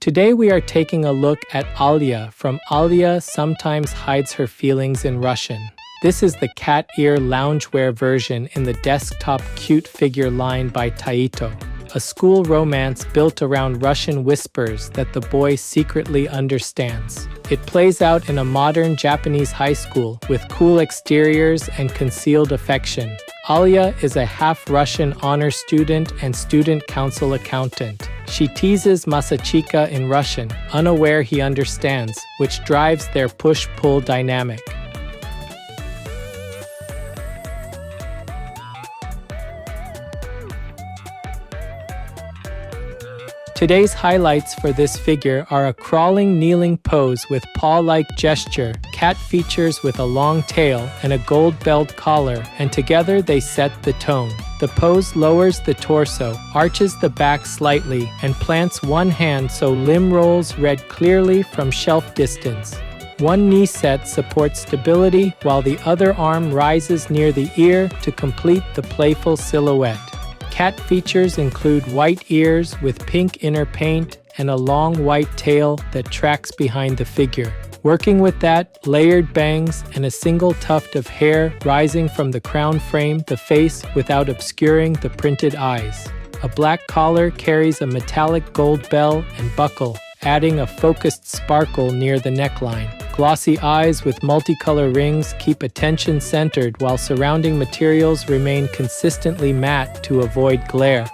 Today we are taking a look at Alia from Alya Sometimes Hides Her Feelings in Russian. This is the Cat-Ear Loungewear version in the Desktop Cute Figure line by TAITO, a school romance built around Russian whispers that the boy secretly understands. It plays out in a modern Japanese high school with cool exteriors and concealed affection. Alia is a half-Russian honor student and student council accountant. She teases Masachika in Russian, unaware he understands, which drives their push-pull dynamic. Today's highlights for this figure are a crawling, kneeling pose with paw-like gesture, cat features with a long tail, and a gold-belled collar, and together they set the tone. The pose lowers the torso, arches the back slightly, and plants one hand so limb rolls read clearly from shelf distance. One knee set supports stability, while the other arm rises near the ear to complete the playful silhouette. Cat features include white ears with pink inner paint and a long white tail that tracks behind the figure. Working with that, layered bangs and a single tuft of hair rising from the crown frame the face without obscuring the printed eyes. A black collar carries a metallic gold bell and buckle, adding a focused sparkle near the neckline. Glossy eyes with multicolor rings keep attention centered while surrounding materials remain consistently matte to avoid glare.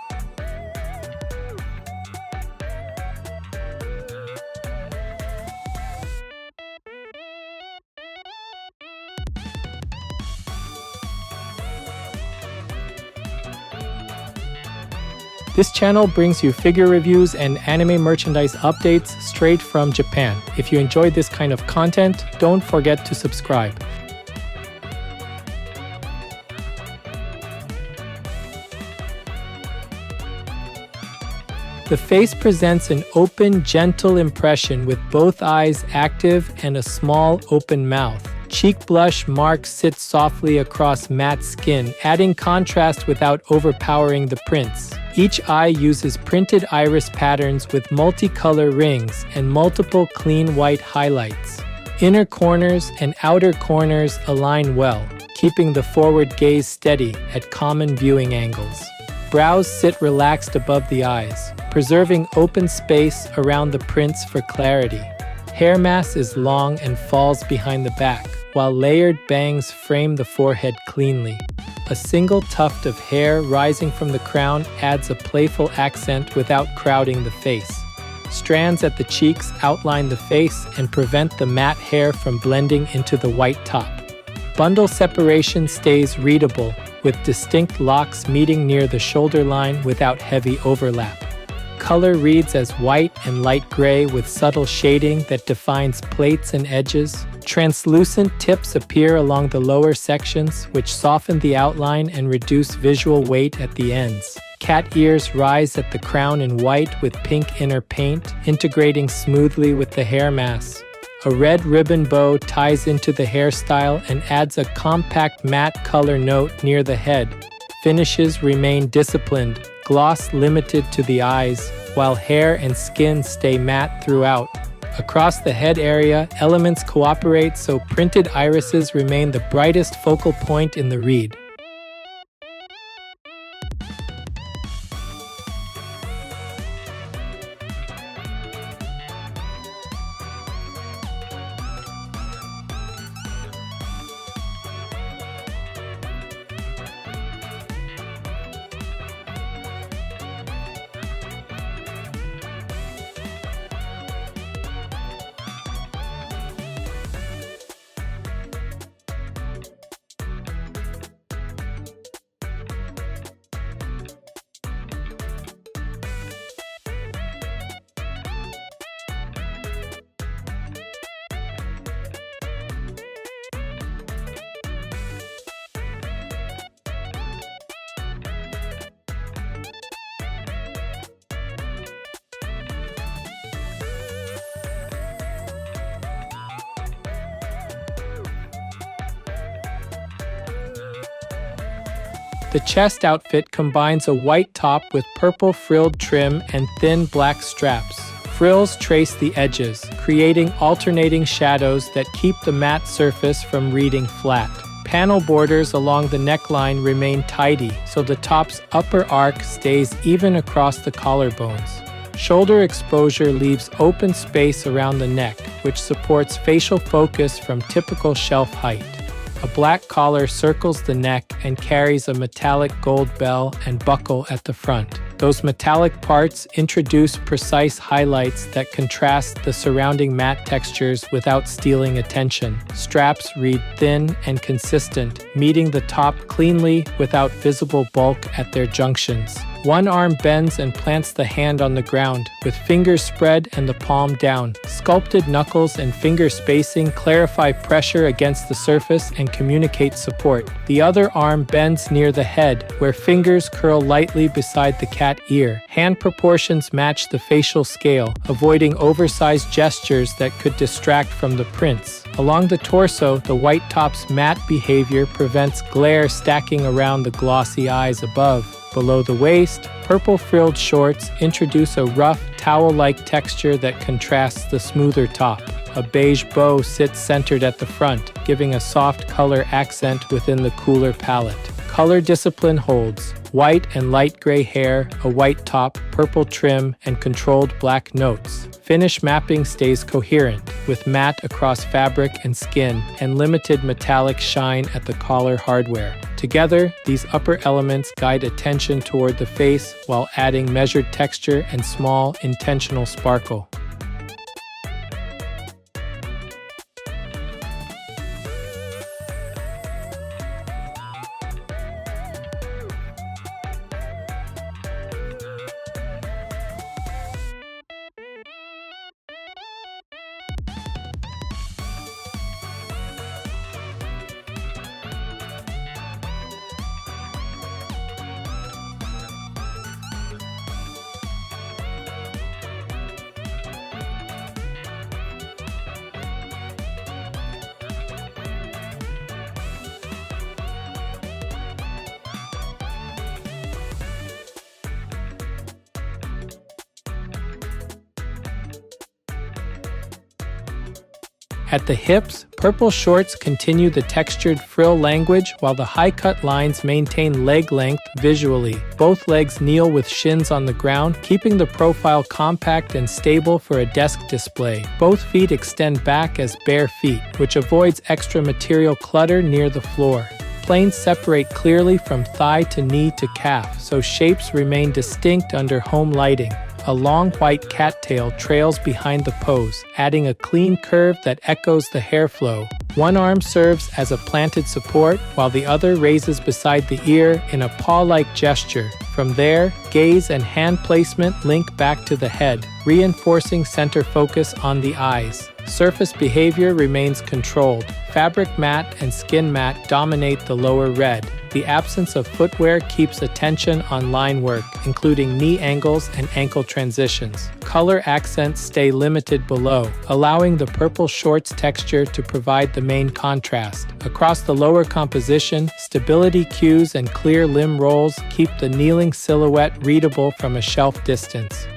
This channel brings you figure reviews and anime merchandise updates straight from Japan. If you enjoyed this kind of content, don't forget to subscribe. The face presents an open, gentle impression with both eyes active and a small, open mouth. Cheek blush marks sit softly across matte skin, adding contrast without overpowering the prints. Each eye uses printed iris patterns with multicolor rings and multiple clean white highlights. Inner corners and outer corners align well, keeping the forward gaze steady at common viewing angles. Brows sit relaxed above the eyes, preserving open space around the prints for clarity. Hair mass is long and falls behind the back, while layered bangs frame the forehead cleanly. A single tuft of hair rising from the crown adds a playful accent without crowding the face. Strands at the cheeks outline the face and prevent the matte hair from blending into the white top. Bundle separation stays readable, with distinct locks meeting near the shoulder line without heavy overlap. Color reads as white and light gray with subtle shading that defines plaits and edges. Translucent tips appear along the lower sections, which soften the outline and reduce visual weight at the ends. Cat ears rise at the crown in white with pink inner paint, integrating smoothly with the hair mass. A red ribbon bow ties into the hairstyle and adds a compact matte color note near the head. Finishes remain disciplined, gloss limited to the eyes, while hair and skin stay matte throughout. Across the head area, elements cooperate so printed irises remain the brightest focal point in the read. The chest outfit combines a white top with purple frilled trim and thin black straps. Frills trace the edges, creating alternating shadows that keep the matte surface from reading flat. Panel borders along the neckline remain tidy, so the top's upper arc stays even across the collarbones. Shoulder exposure leaves open space around the neck, which supports facial focus from typical shelf height. A black collar circles the neck and carries a metallic gold bell and buckle at the front. Those metallic parts introduce precise highlights that contrast the surrounding matte textures without stealing attention. Straps read thin and consistent, meeting the top cleanly without visible bulk at their junctions. One arm bends and plants the hand on the ground, with fingers spread and the palm down. Sculpted knuckles and finger spacing clarify pressure against the surface and communicate support. The other arm bends near the head, where fingers curl lightly beside the cat ear. Hand proportions match the facial scale, avoiding oversized gestures that could distract from the prints. Along the torso, the white top's matte behavior prevents glare stacking around the glossy eyes above. Below the waist, purple frilled shorts introduce a rough, towel-like texture that contrasts the smoother top. A beige bow sits centered at the front, giving a soft color accent within the cooler palette. Color discipline holds. White and light gray hair, a white top, purple trim, and controlled black notes. Finish mapping stays coherent, with matte across fabric and skin, and limited metallic shine at the collar hardware. Together, these upper elements guide attention toward the face while adding measured texture and small, intentional sparkle. At the hips, purple shorts continue the textured frill language while the high-cut lines maintain leg length visually. Both legs kneel with shins on the ground, keeping the profile compact and stable for a desk display. Both feet extend back as bare feet, which avoids extra material clutter near the floor. Planes separate clearly from thigh to knee to calf, so shapes remain distinct under home lighting. A long white cattail trails behind the pose, adding a clean curve that echoes the hair flow. One arm serves as a planted support, while the other raises beside the ear in a paw-like gesture. From there, gaze and hand placement link back to the head, reinforcing center focus on the eyes. Surface behavior remains controlled. Fabric matte and skin matte dominate the lower red. The absence of footwear keeps attention on line work, including knee angles and ankle transitions. Color accents stay limited below, allowing the purple shorts texture to provide the main contrast. Across the lower composition, stability cues and clear limb rolls keep the kneeling silhouette readable from a shelf distance.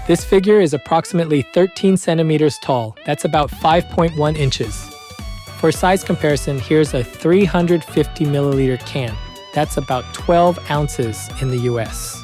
This figure is approximately 13 centimeters tall. That's about 5.1 inches. For size comparison, here's a 350 milliliter can. That's about 12 ounces in the US.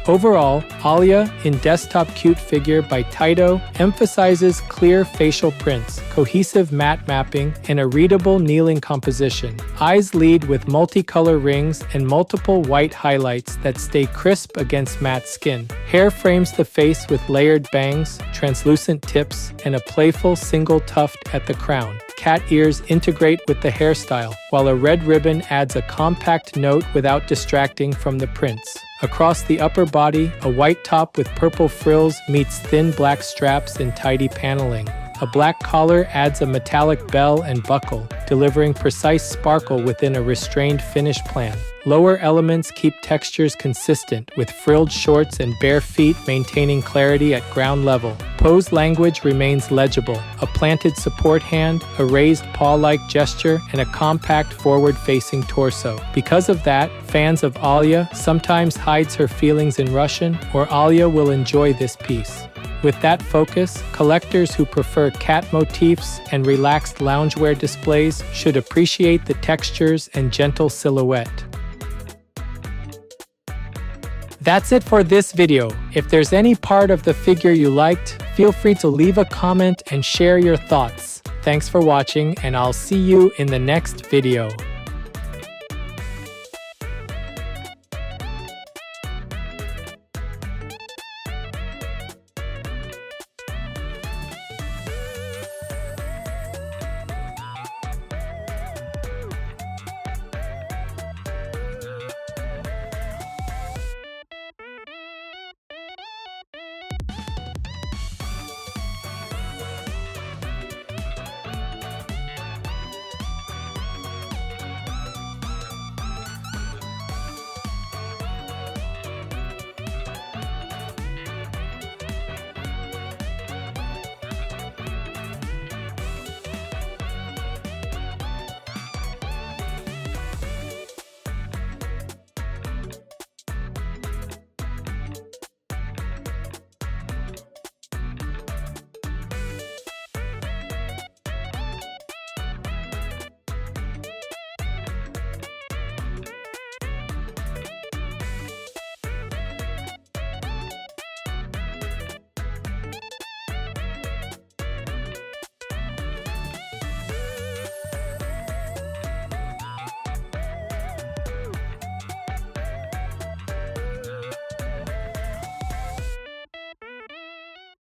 Overall, Alia in Desktop Cute Figure by TAITO emphasizes clear facial prints, cohesive matte mapping, and a readable kneeling composition. Eyes lead with multicolor rings and multiple white highlights that stay crisp against matte skin. Hair frames the face with layered bangs, translucent tips, and a playful single tuft at the crown. Cat ears integrate with the hairstyle, while a red ribbon adds a compact note without distracting from the prints. Across the upper body, a white top with purple frills meets thin black straps and tidy paneling. A black collar adds a metallic bell and buckle, delivering precise sparkle within a restrained finish plan. Lower elements keep textures consistent, with frilled shorts and bare feet maintaining clarity at ground level. Pose language remains legible: a planted support hand, a raised paw-like gesture, and a compact forward-facing torso. Because of that, fans of Alia sometimes hides her feelings in Russian, or Alia will enjoy this piece. With that focus, collectors who prefer cat motifs and relaxed loungewear displays should appreciate the textures and gentle silhouette. That's it for this video. If there's any part of the figure you liked, feel free to leave a comment and share your thoughts. Thanks for watching, and I'll see you in the next video.